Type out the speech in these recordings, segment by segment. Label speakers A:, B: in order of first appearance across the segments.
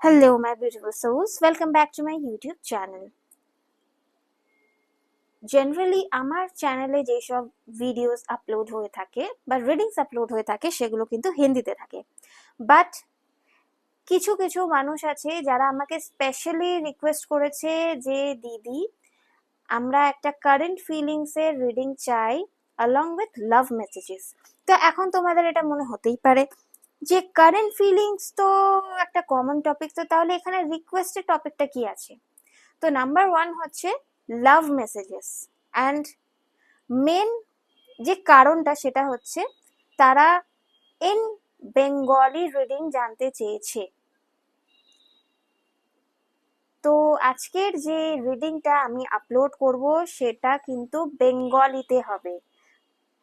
A: Hello, my beautiful souls. Welcome back to my YouTube channel. Generally আমার চ্যানেলে যেসব videos upload হয়ে থাকে বা রিডিংস আপলোড হয়ে থাকে সেগুলো কিন্তু হিন্দিতে থাকে, বাট কিছু কিছু মানুষ আছে যারা আমাকে স্পেশালি রিকোয়েস্ট করেছে যে দিদি আমরা একটা কারেন্ট ফিলিংসের রিডিং চাই along with লাভ মেসেজেস। তো এখন তোমাদের এটা মনে হতেই পারে যে কারেন্ট ফিলিংস তো একটা কমন টপিক, তো তাহলে এখানে রিকোয়েস্টের টপিকটা কি আছে? তো নাম্বার ওয়ান হচ্ছে লাভ মেসেজেস, অ্যান্ড মেন যে কারণটা সেটা হচ্ছে তারা ইন বেঙ্গলি রিডিং জানতে চেয়েছে। তো আজকের যে রিডিংটা আমি আপলোড করব সেটা কিন্তু বেঙ্গলিতে হবে,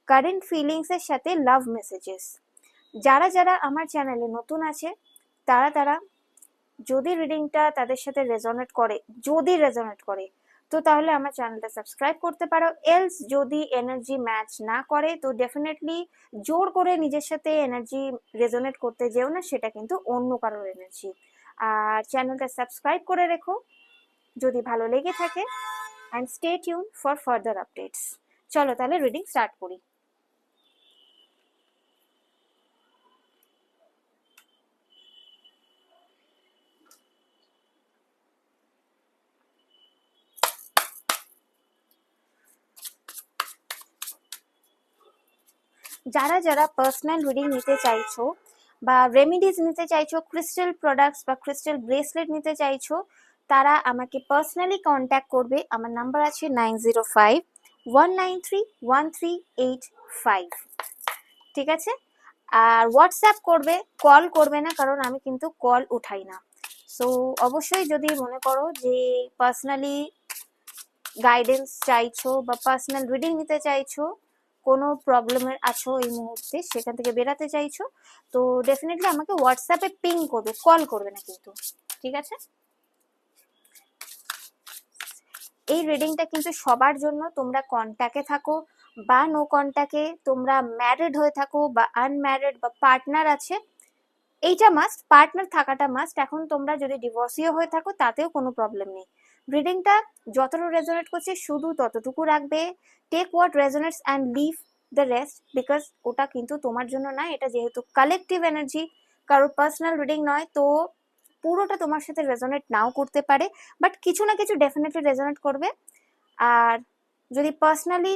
A: কারেন্ট ফিলিংসের সাথে লাভ মেসেজেস। যারা যারা আমার চ্যানেলে নতুন আছে তারা যদি রিডিংটা তাদের সাথে রেজোনেট করে তো তাহলে আমার চ্যানেলটা সাবস্ক্রাইব করতে পারো। এলস যদি এনার্জি ম্যাচ না করে তো ডেফিনেটলি জোর করে নিজের সাথে এনার্জি রেজোনেট করতে যেও না, সেটা কিন্তু অন্য কারোর এনার্জি। আর চ্যানেলটা সাবস্ক্রাইব করে রেখো যদি ভালো লেগে থাকে, and stay tune for further updates. চলো তাহলে রিডিং স্টার্ট করি। যারা যারা পার্সোনাল রিডিং নিতে চাইছো বা রেমিডিজ নিতে চাইছো, ক্রিস্টাল প্রোডাক্টস বা ক্রিস্টাল ব্রেসলেট নিতে চাইছো, তারা আমাকে পার্সোনালি কন্ট্যাক্ট করবে। আমার নাম্বার আছে 9051931385, ঠিক আছে? আর হোয়াটসঅ্যাপ করবে, কল করবে না, কারণ আমি কিন্তু কল উঠাই না। সো অবশ্যই যদি মনে করো যে পার্সোনালি গাইডেন্স চাইছো বা পার্সোনাল রিডিং নিতে চাইছো, কোনো প্রবলেমের আছো এই মুহূর্তে, সেখান থেকে বেরাতে চাইছো, তো ডেফিনেটলি আমাকে হোয়াটসঅ্যাপে পিং করবে, কল করবে না কিন্তু, ঠিক আছে? এই রিডিংটা কিন্তু সবার জন্য, তোমরা কন্ট্যাক্টে থাকো বা নো কন্ট্যাক্টে, তোমরা ম্যারিড হয়ে থাকো বা আনম্যারিড বা পার্টনার আছে, এইটা মাস্ট, পার্টনার থাকাটা মাস্ট। এখন তোমরা যদি ডিভোর্সিও হয়ে থাকো তাতেও কোনো প্রবলেম নেই। রিডিংটা যতটা রেজোনেট করছে শুধু ততটুকু রাখবে, take what resonates and leave the rest, because ওটা কিন্তু তোমার জন্য না, এটা যেহেতু কালেকটিভ এনার্জি, কারোর পার্সোনাল রিডিং নয়, তো পুরোটা তোমার সাথে রেজোনেট নাও করতে পারে, বাট কিছু না কিছু ডেফিনেটলি রেজোনেট করবে। আর যদি পার্সোনালি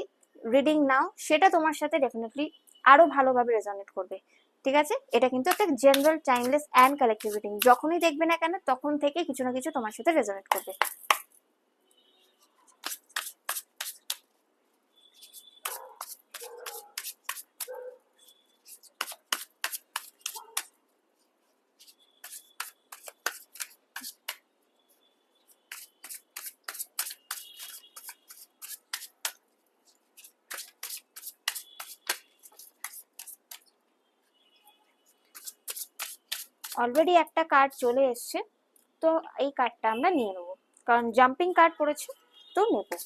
A: রিডিং নাও সেটা তোমার সাথে ডেফিনেটলি আরো ভালোভাবে রেজোনেট করবে, ঠিক আছে? এটা কিন্তু একটা general timeless and collective reading, যখনই দেখবে না কেন তখন থেকে কিছু না কিছু তোমার সাথে রেজোনেট করবে। অলরেডি একটা কার্ড চলে এসছে, তো এই কার্ডটা আমরা নিয়ে নেবো, কারণ জাম্পিং কার্ড পড়েছে, তো নেবো।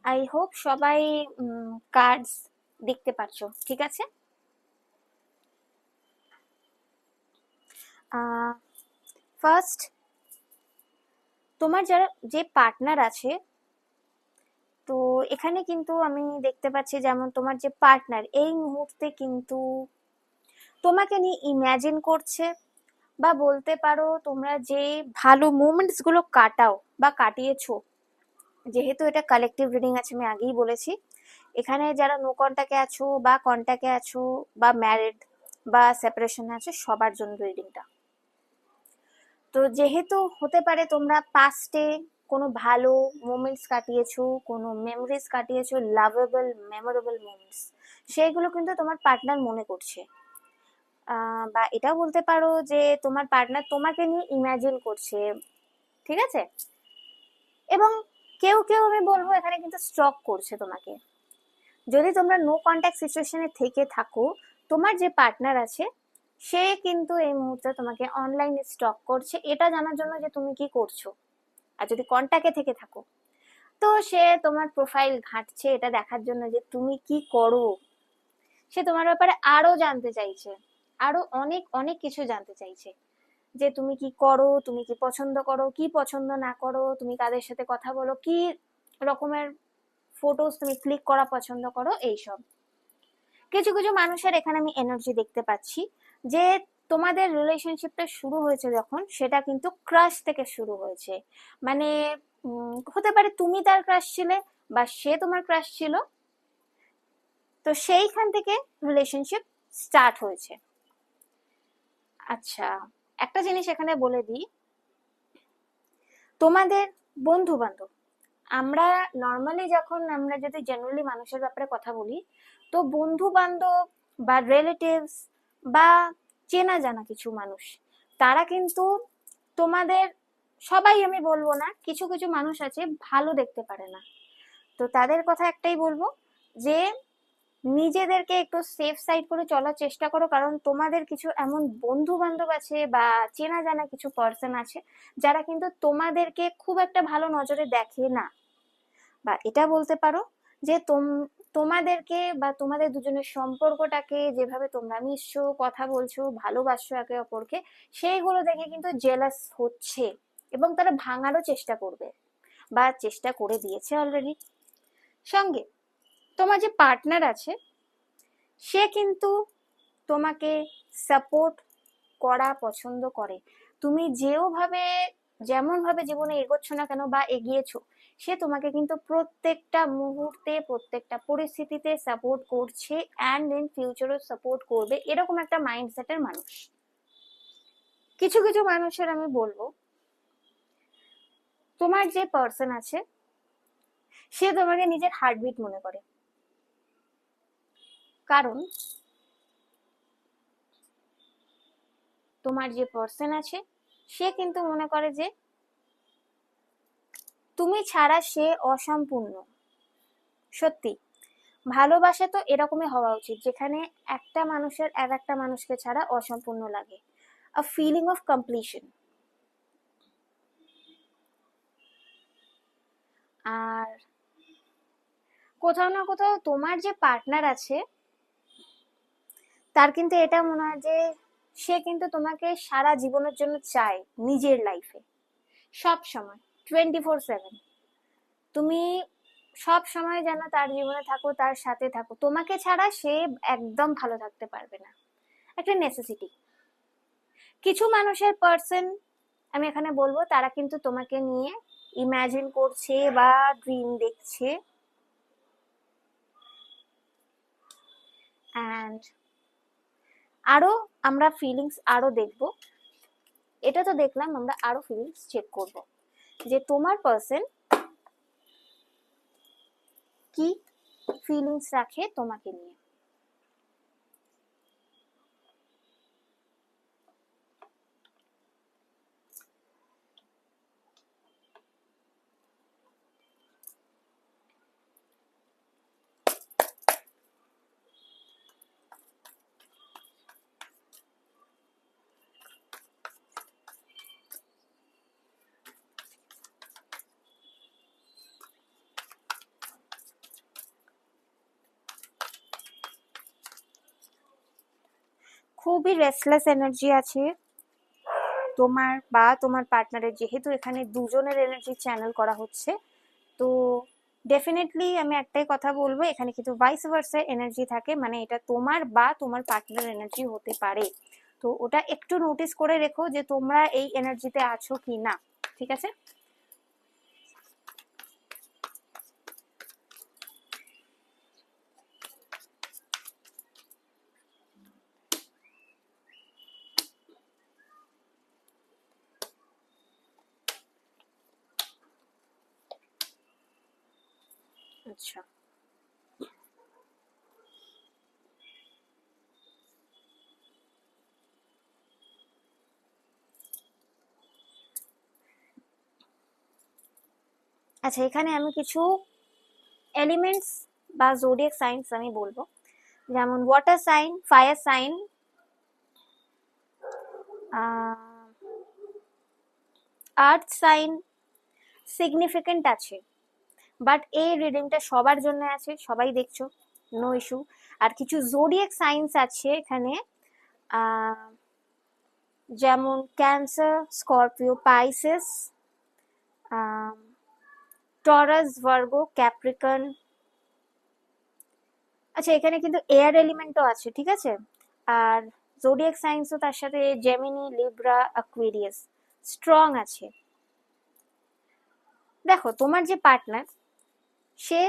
A: আই হোপ সবাই কার্ডস দেখতে পাচ্ছ, ঠিক আছে? ফার্স্ট, তোমার যারা যে পার্টনার আছে, তো এখানে কিন্তু আমি দেখতে পাচ্ছি যেমন তোমার যে পার্টনার এই মুহূর্তে কিন্তু তোমাকে নিয়ে ইমাজিন করছে, বা বলতে পারো তোমরা যে ভালো মোমেন্টস গুলো কাটাও বা কাটিয়েছো, যেহেতু এটা কালেকটিভ রিডিং আছে আমি আগেই বলেছি, এখানে যারা নো কন্ট্যাক্টে আছো বা কন্ট্যাক্টে আছো বা ম্যারিড বা সেপারেশনে আছে সবার জন্য রিডিংটা। তো যেহেতু হতে পারে তোমরা পাস্টে কোনো ভালো মোমেন্টস কাটিয়েছো, কোনো মেমোরিজ কাটিয়েছো, লাভেবল মেমোরেবল মোমেন্টস, সেইগুলো কিন্তু তোমার পার্টনার মনে করছে। বা এটাও বলতে পারো যে তোমার পার্টনার তোমাকে নিয়ে ইমাজিন করছে, ঠিক আছে? এবং কেউ কেউ আমি বলবো এখানে কিন্তু স্টক করছে তোমাকে। যদি তোমরা নো কন্ট্যাক্ট সিচুয়েশনে থেকে থাকো, তোমার যে পার্টনার আছে সে কিন্তু এই মুহূর্তে তোমাকে অনলাইনে স্টক করছে, এটা জানার জন্য যে তুমি কি করছো। আর যদি কন্ট্যাক্টে থেকে থাকো, তো সে তোমার প্রোফাইল ঘাঁটছে এটা দেখার জন্য যে তুমি কি করো। সে তোমার ব্যাপারে আরো জানতে চাইছে, আরো অনেক অনেক কিছু জানতে চাইছে, যে তুমি কি করো, তুমি কি পছন্দ করো, কি পছন্দ না করো, তুমি কাদের সাথে কথা বলো, কি রকমের ফটোস তুমি ক্লিক করা পছন্দ করো, এইসব। কিছু কিছু মানুষের এখানে আমি এনার্জি দেখতে পাচ্ছি যে তোমাদের রিলেশনশিপটা শুরু হয়েছে যখন, সেটা কিন্তু ক্রাশ থেকে শুরু হয়েছে। মানে হতে পারে তুমি তার ক্রাশ ছিলে বা সে তোমার ক্রাশ ছিল, তো সেইখান থেকে রিলেশনশিপ স্টার্ট হয়েছে। আচ্ছা, একটা জিনিস এখানে বলে দিই, তোমাদের বন্ধু বান্ধব, আমরা নর্মালি যখন আমরা যদি জেনারেলি মানুষের ব্যাপারে কথা বলি, তো বন্ধু বান্ধব বা রিলেটিভস বা চেনা জানা কিছু মানুষ, তারা কিন্তু তোমাদের, সবাই আমি বলবো না, কিছু কিছু মানুষ আছে ভালো দেখতে পারে না। তো তাদের কথা একটাই বলবো যে নিজেদেরকে একটু সেফ সাইড করে চলার চেষ্টা করো, কারণ তোমাদের কিছু এমন বন্ধু বান্ধব আছে বা চেনা জানা কিছু পার্সন আছে যারা কিন্তু তোমাদেরকে খুব একটা ভালো নজরে দেখে না। বা এটা বলতে পারো যে তোমাদেরকে বা তোমাদের দুজনের সম্পর্কটাকে যেভাবে তোমরা মিশছো, কথা বলছো, ভালোবাসছো একে অপরকে, সেইগুলো দেখে কিন্তু জেলাস হচ্ছে এবং তারা ভাঙারও চেষ্টা করবে বা চেষ্টা করে দিয়েছে অলরেডি। সঙ্গে তোমার যে পার্টনার আছে সে কিন্তু তোমাকে সাপোর্ট করা পছন্দ করে। তুমি যেমন ভাবে জীবনে এগোচ্ছ না কেন বা এগিয়েছো, সে তোমাকে কিন্তু প্রত্যেকটা মুহূর্তে প্রত্যেকটা পরিস্থিতিতে সাপোর্ট করছে, অ্যান্ড ইন ফিউচারও সাপোর্ট করবে, এরকম একটা মাইন্ডসেটের মানুষ। কিছু কিছু মানুষের আমি বলবো, তোমার যে পার্সন আছে সে তোমাকে নিজের হার্টবিট মনে করে। কারণ তোমার যে পার্সন আছে সে কিন্তু মনে করে যে তুমি ছাড়া সে অসম্পূর্ণ। সত্যি, ভালোবাসা তো এরকমই হওয়া উচিত, যেখানে একটা মানুষের আর একটা মানুষকে ছাড়া অসম্পূর্ণ লাগে, আ ফিলিং অফ কমপ্লিশন। আর কোথাও না কোথাও তোমার যে পার্টনার আছে তার কিন্তু এটা মনে হয় যে সে কিন্তু তোমাকে সারা জীবনের জন্য চায় নিজের লাইফে, সব সময়, 24/7। তুমি সব সময় যেন তার জীবনে থাকো, তার সাথে থাকো, তোমাকে ছাড়া সে একদম ভালো থাকতে পারবে না, একটা নেসেসিটি। কিছু মানুষের পার্সন আমি এখানে বলবো তারা কিন্তু তোমাকে নিয়ে ইমাজিন করছে বা ড্রিম দেখছে। অ্যান্ড আরো আমরা ফিলিংস আরো দেখবো, এটা তো দেখলাম, আমরা আরো ফিলিংস চেক করব যে তোমার পার্সন কি ফিলিংস রাখে তোমাকে নিয়ে। খুবই রেস্টলেস এনার্জি আছে তোমার বা তোমার পার্টনারের, যেহেতু এখানে দুজনের এনার্জি চ্যানেল করা হচ্ছে। তো ডেফিনেটলি আমি একটাই কথা বলবো, এখানে কিন্তু ভাইস ভার্সা এনার্জি থাকে, মানে এটা তোমার বা তোমার পার্টনার এনার্জি হতে পারে। তো ওটা একটু নোটিস করে রেখো যে তোমরা এই এনার্জিতে আছো কি না, ঠিক আছে? আচ্ছা, আচ্ছা, এখানে আমি কিছু এলিমেন্টস বা জোডিয়াক সাইন্স আমি বলবো, যেমন water sign, fire sign, earth sign significant আছে, বাট এই রিডিংটা সবার জন্য আছে, সবাই দেখছো, নো ইস্যু। আর কিছু জোডিয়াক সাইন্স আছে এখানে, যেমন cancer, Scorpio, Pisces, Taurus, Virgo, Capricorn. আচ্ছা, এখানে কিন্তু এয়ার এলিমেন্টও আছে, ঠিক আছে। আর জোডিয়াক সাইন্সও তার সাথে জেমিনি, লিব্রা, অ্যাকুয়ারিয়াস স্ট্রং আছে। দেখো, তোমার যে পার্টনার, সে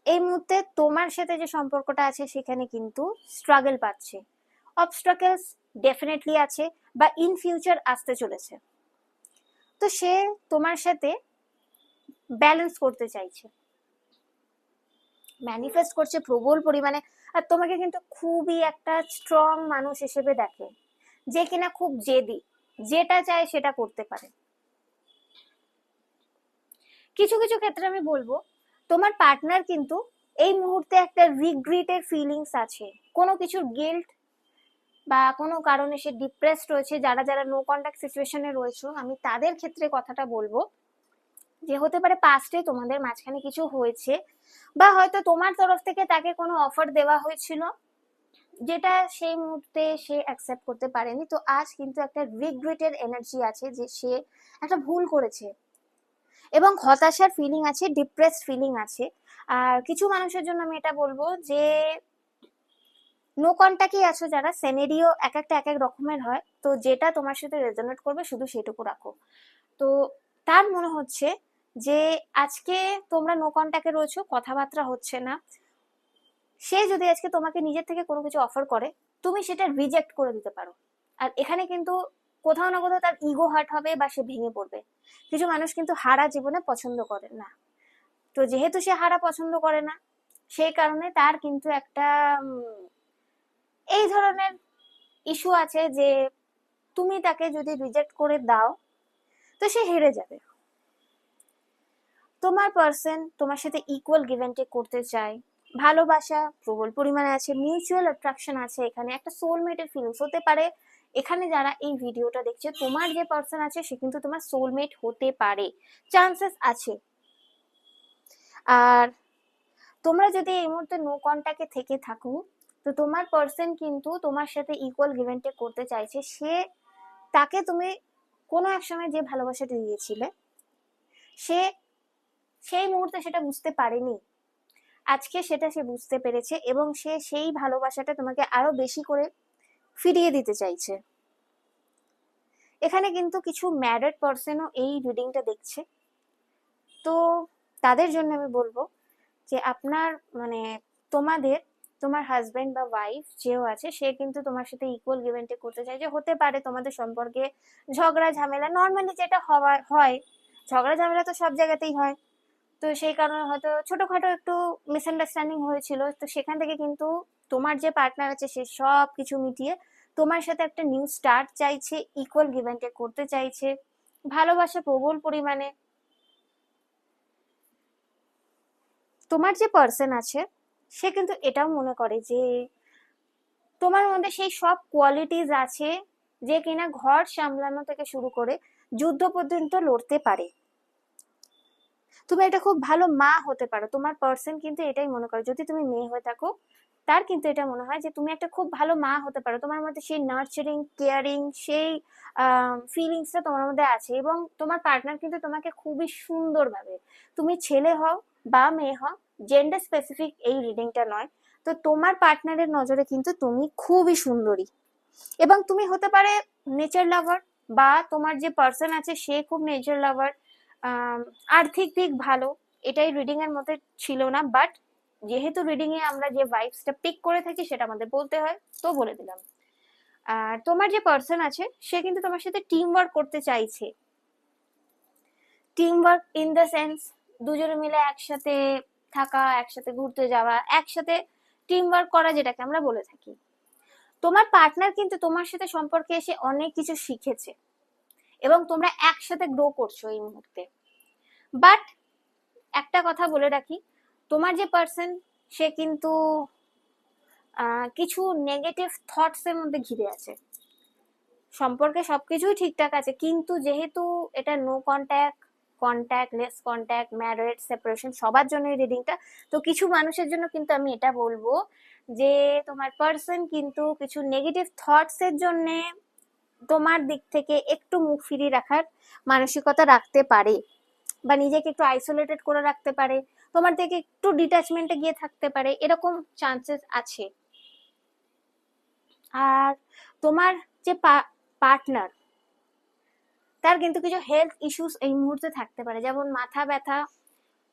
A: এই মুহূর্তে তোমার সাথে যে সম্পর্কটা আছে সেখানে কিন্তু স্ট্রাগল পাচ্ছে, অবস্ট্রাগলস ডেফিনেটলি আছে বা ইন ফিউচার আসতে চলেছে। তো সে তোমার সাথে ব্যালেন্স করতে চাইছে, ম্যানিফেস্ট করছে প্রবল পরিমাণে। আর তোমাকে কিন্তু খুবই একটা স্ট্রং মানুষ হিসেবে দেখে, যে কিনা খুব জেদি, যেটা চায় সেটা করতে পারে। কিছু কিছু ক্ষেত্রে আমি বলবো তোমার পার্টনার কিন্তু এই মুহূর্তে একটা রিগ্রেটের ফিলিংস আছে, কোনো কিছুর গিল্ট বা কোনো কারণে সে ডিপ্রেসড রয়েছে। যারা যারা নো কন্ট্যাক্ট সিচুয়েশনে রয়েছে, আমি তাদের ক্ষেত্রে কথাটা বলবো যে হতে পারে পাস্টে তোমাদের মাঝখানে কিছু হয়েছে, বা হয়তো তোমার তরফ থেকে তাকে কোনো অফার দেওয়া হয়েছিল যেটা সেই মুহূর্তে সে অ্যাকসেপ্ট করতে পারেনি। তো আজ কিন্তু একটা রিগ্রেটের এনার্জি আছে যে সে একটা ভুল করেছে, এবং হতাশার ফিলিং আছে, ডিপ্রেসড ফিলিং আছে। আর কিছু মানুষের জন্য আমি এটা বলবো যে নো কন্ট্যাক্টই আছো যারা, সেনেরিও এক একটা এক এক রকমের হয়, তো যেটা তোমার সাথে রেজোনেট করবে শুধু সেটুকু রাখো। তো তার মনে হচ্ছে যে আজকে তোমরা নো কন্ট্যাক্টে রয়েছো, কথাবার্তা হচ্ছে না, সে যদি আজকে তোমাকে নিজের থেকে কোনো কিছু অফার করে, তুমি সেটা রিজেক্ট করে দিতে পারো। আর এখানে কিন্তু কোথাও না কোথাও তার ইগো হার্ট হবে বা সে ভেঙে পড়বে। কিছু মানুষ কিন্তু হারা জীবনে পছন্দ করে না, তো যেহেতু সে হারা পছন্দ করে না, সেই কারণে তার কিন্তু একটা এই ধরনের ইস্যু আছে যে তুমি তাকে যদি রিজেক্ট করে দাও তো সে হেরে যাবে। তোমার পার্সন তোমার সাথে ইকুয়াল গিভ অ্যান্ড টেক করতে চায়, ভালোবাসা প্রবল পরিমাণে আছে, মিউচুয়াল অ্যাট্রাকশন আছে, এখানে একটা সোলমেটের ফিলিংস হতে পারে। এখানে যারা এই ভিডিওটা দেখছে, তোমার যে পার্সন আছে সে কিন্তু তোমার সোলমেট হতে পারে, চান্সেস আছে। আর তোমরা যদি এই মুহূর্তে নো কন্ট্যাক্টে থেকে থাকো, তো তোমার পার্সন কিন্তু তোমার সাথে ইকুয়াল গিভ অ্যান্ড টেক করতে চাইছে। সে তাকে তুমি কোনো এক সময় যে ভালোবাসাটা দিয়েছিলে, সে সেই মুহূর্তে সেটা বুঝতে পারেনি, আজকে সেটা সে বুঝতে পেরেছে, এবং সে সেই ভালোবাসাটা তোমাকে আরো বেশি করে ফিরিয়ে দিতে চাইছে। এখানে কিন্তু কিছু ম্যারিড পার্সনও এই রিডিংটা দেখছে, তো তাদের জন্য আমি বলবো যে আপনার মানে তোমাদের তোমার হাজবেন্ড বা ওয়াইফ যেও আছে, সে কিন্তু তোমার সাথে ইকুয়াল গিভ অ্যান্ড টেক করতে চাইছে। হতে পারে তোমাদের সম্পর্কে ঝগড়া ঝামেলা নর্মালি যেটা হয়, ঝগড়া ঝামেলা তো সব জায়গাতেই হয়, তো সেই কারণে হয়তো ছোটখাটো একটু মিসআন্ডারস্ট্যান্ডিং হয়েছিল, তো সেখান থেকে কিন্তু তোমার যে পার্টনার আছে সে সব কিছু মিটিয়ে তোমার সাথে একটা নিউ স্টার্ট চাইছে, ইকুয়াল গিভ অ্যান্ড টেক করতে চাইছে, ভালোবাসা প্রবল পরিমাণে। তোমার যে পার্সন আছে সে কিন্তু এটাও মনে করে যে তোমার মধ্যে সেই সব কোয়ালিটিস আছে যে কিনা ঘর সামলানো থেকে শুরু করে যুদ্ধ পর্যন্ত লড়তে পারে। তুমি একটা খুব ভালো মা হতে পারো, তোমার পার্সন কিন্তু এটাই মনে করে, যদি তুমি মেয়ে হয়ে থাকো তার কিন্তু এটা মনে হয় যে তুমি একটা খুব ভালো মা হতে পারো, তোমার মধ্যে সেই নার্চারিং, কেয়ারিং, সেই ফিলিংসটা তোমার মধ্যে আছে, এবং তোমার পার্টনার কিন্তু তোমাকে খুবই সুন্দর ভাবে, তুমি ছেলে হও বা মেয়ে হও, জেন্ডার স্পেসিফিক এই রিডিংটা নয়, তো তোমার পার্টনারের নজরে কিন্তু তুমি খুবই সুন্দরী। এবং তুমি হতে পারে নেচার লাভার, বা তোমার যে পার্সন আছে সে খুব নেচার লাভার, আর্থিক দিক ভালো, এটাই রিডিং এর মধ্যে ছিল না, বাট যেহেতু রিডিং এ আমরা যে ভাইবসটা পিক করে থাকি সেটা আমাদের বলতে হয়, তো বলে দিলাম। আর তোমার যে পার্সন আছে সে কিন্তু তোমার সাথে টিম ওয়ার্ক করতে চাইছে, team work in the sense দুজনে মিলে একসাথে থাকা, একসাথে ঘুরতে যাওয়া, একসাথে টিম ওয়ার্ক করা, যেটাকে আমরা বলে থাকি। তোমার পার্টনার কিন্তু তোমার সাথে সম্পর্কে এসে অনেক কিছু শিখেছে, এবং তোমরা একসাথে গ্রো করছো এই মুহূর্তে। বাট একটা কথা বলে রাখি, তোমার যে পার্সন সে কিন্তু কিছু নেগেটিভ থটস এর মধ্যে ঘিরে আছে। সম্পর্কে সবকিছুই ঠিকঠাক আছে, কিন্তু যেহেতু এটা no contact, contact, less contact, marriage, separation সবার জন্য এই রিডিংটা। তো কিছু মানুষের জন্য কিন্তু আমি এটা বলবো যে তোমার পার্সন কিন্তু কিছু নেগেটিভ থটস এর জন্য তোমার দিক থেকে একটু মুখ ফিরিয়ে রাখার মানসিকতা রাখতে পারে, বা নিজেকে একটু আইসোলেটেড করে রাখতে পারে, তোমার থেকে একটু ডিটাচমেন্টে গিয়ে থাকতে পারে, এরকম চান্সেস আছে। আর তোমার যে পার্টনার, তার কিন্তু কিছু হেলথ ইস্যুস এই মুহূর্তে থাকতে পারে, যেমন মাথা ব্যথা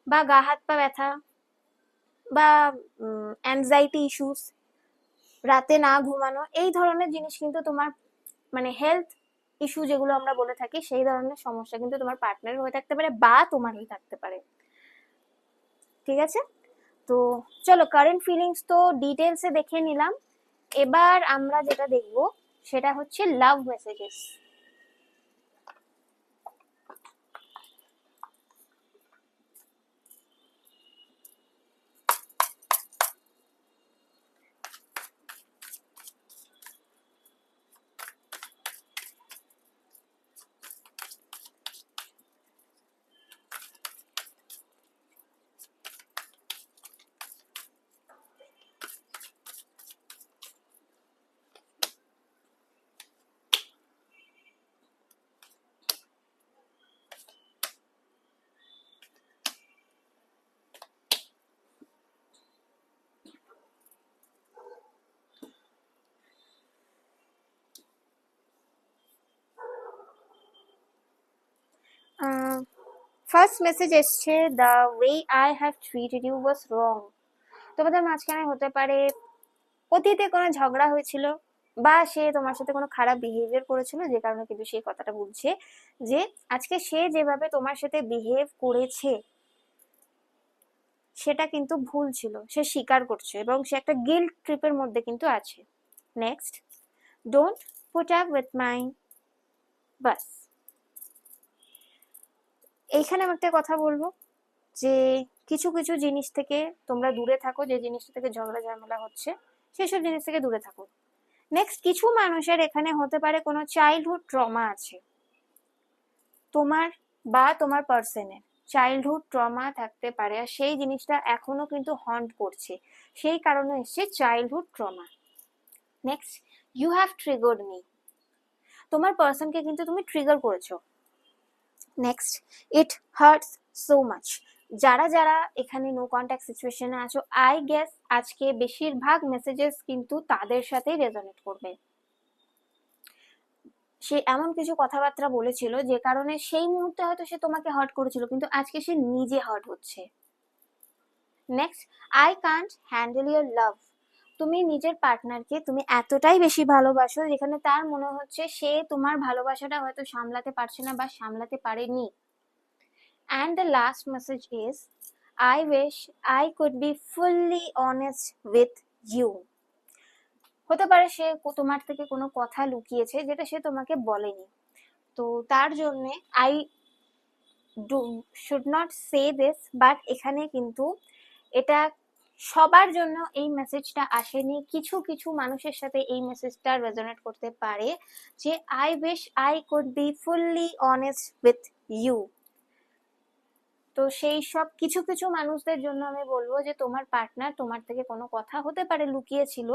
A: বা গা হাত পা ব্যথা বা অ্যাংজাইটি ইস্যুস, রাতে না ঘুমানো, এই ধরনের জিনিস কিন্তু তোমার মানে হেলথ ইস্যু যেগুলো আমরা বলে থাকি সেই ধরনের সমস্যা কিন্তু তোমার পার্টনারের হয়ে থাকতে পারে বা তোমার হয়ে থাকতে পারে। ঠিক আছে, তো চলো কারেন্ট ফিলিংস তো ডিটেলসে দেখে নিলাম। এবার আমরা যেটা দেখব সেটা হচ্ছে লাভ মেসেজেস। ফার্স্ট মেসেজ এসছে, the way I have treated you was wrong. তোমাদের মাঝখানে হতে পারে অতীতে কোনো ঝগড়া হয়েছিল, বা সে তোমার সাথে কোনো খারাপ বিহেভিয়ার করেছিল, যে কারণে কিন্তু সেই কথাটা বলছে যে আজকে সে যেভাবে তোমার সাথে বিহেভ করেছে সেটা কিন্তু ভুল ছিল, সে স্বীকার করছে এবং সে একটা গিল্ট ট্রিপের মধ্যে কিন্তু আছে। Next, don't put up with my boss. এইখানে আমি একটা কথা বলবো যে কিছু কিছু জিনিস থেকে তোমরা দূরে থাকো, যে জিনিসটা থেকে ঝগড়া ঝামেলা হচ্ছে সেসব জিনিস থেকে দূরে থাকো। নেক্সট, কিছু মানুষের এখানে হতে পারে কোনো চাইল্ডহুড ট্রমা আছে, তোমার বা তোমার পার্সনের চাইল্ডহুড ট্রমা থাকতে পারে, আর সেই জিনিসটা এখনো কিন্তু হন্ট করছে, সেই কারণে এসছে childhood trauma. Next, you have triggered me. তোমার পার্সনকে কিন্তু তুমি ট্রিগার করেছো। Next, it hurts so much. যারা যারা এখানে নো কন্ট্যাক্ট সিচুয়েশনে আছো, আই গেস আজকে বেশিরভাগ মেসেজেস কিন্তু তাদের সাথেই রেজোনেট করবে। সে এমন কিছু কথাবার্তা বলেছিল যে কারণে সেই মুহূর্তে হয়তো সে তোমাকে হার্ট করেছিল, কিন্তু আজকে সে নিজে হার্ট হচ্ছে। Next, I can't handle your লাভ। তুমি নিজের পার্টনারকে তুমি এতটাই বেশি ভালোবাসো যেখানে তার মনে হচ্ছে সে তোমার ভালোবাসাটা হয়তো সামলাতে পারছে না বা সামলাতে পারেনি। And the last message is, I wish I could be fully honest with you. হতে পারে সে তোমার থেকে কোনো কথা লুকিয়েছে যেটা সে তোমাকে বলেনি, তো তার জন্য I should not say this, but এখানে কিন্তু এটা সবার জন্য এই মেসেজটা আসেনি, কিছু কিছু মানুষের সাথে এই মেসেজটা রেজোনেট করতে পারে যে I wish I could be fully honest with you. তো সেই সব কিছু কিছু মানুষদের জন্য আমি বলবো যে তোমার পার্টনার তোমার থেকে কোনো কথা হতে পারে লুকিয়েছিল,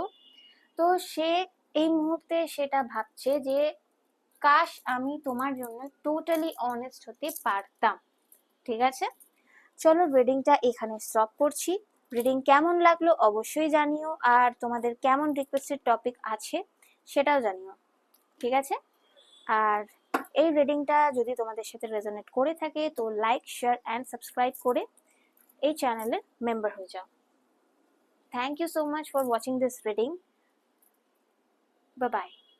A: তো সে এই মুহূর্তে সেটা ভাবছে যে কাশ আমি তোমার জন্য টোটালি অনেস্ট হতে পারতাম। ঠিক আছে, চলো রিডিংটা এখানে স্টপ করছি। রিডিং কেমন লাগলো অবশ্যই জানিও, আর তোমাদের কেমন রিকোয়েস্টেড টপিক আছে সেটাও জানিও। ঠিক আছে, আর এই রিডিংটা যদি তোমাদের সাথে রেজোনেট করে থাকে তো লাইক, শেয়ার অ্যান্ড সাবস্ক্রাইব করে এই চ্যানেলের মেম্বার হয়ে যাও। Thank you so much for watching this reading. Bye by.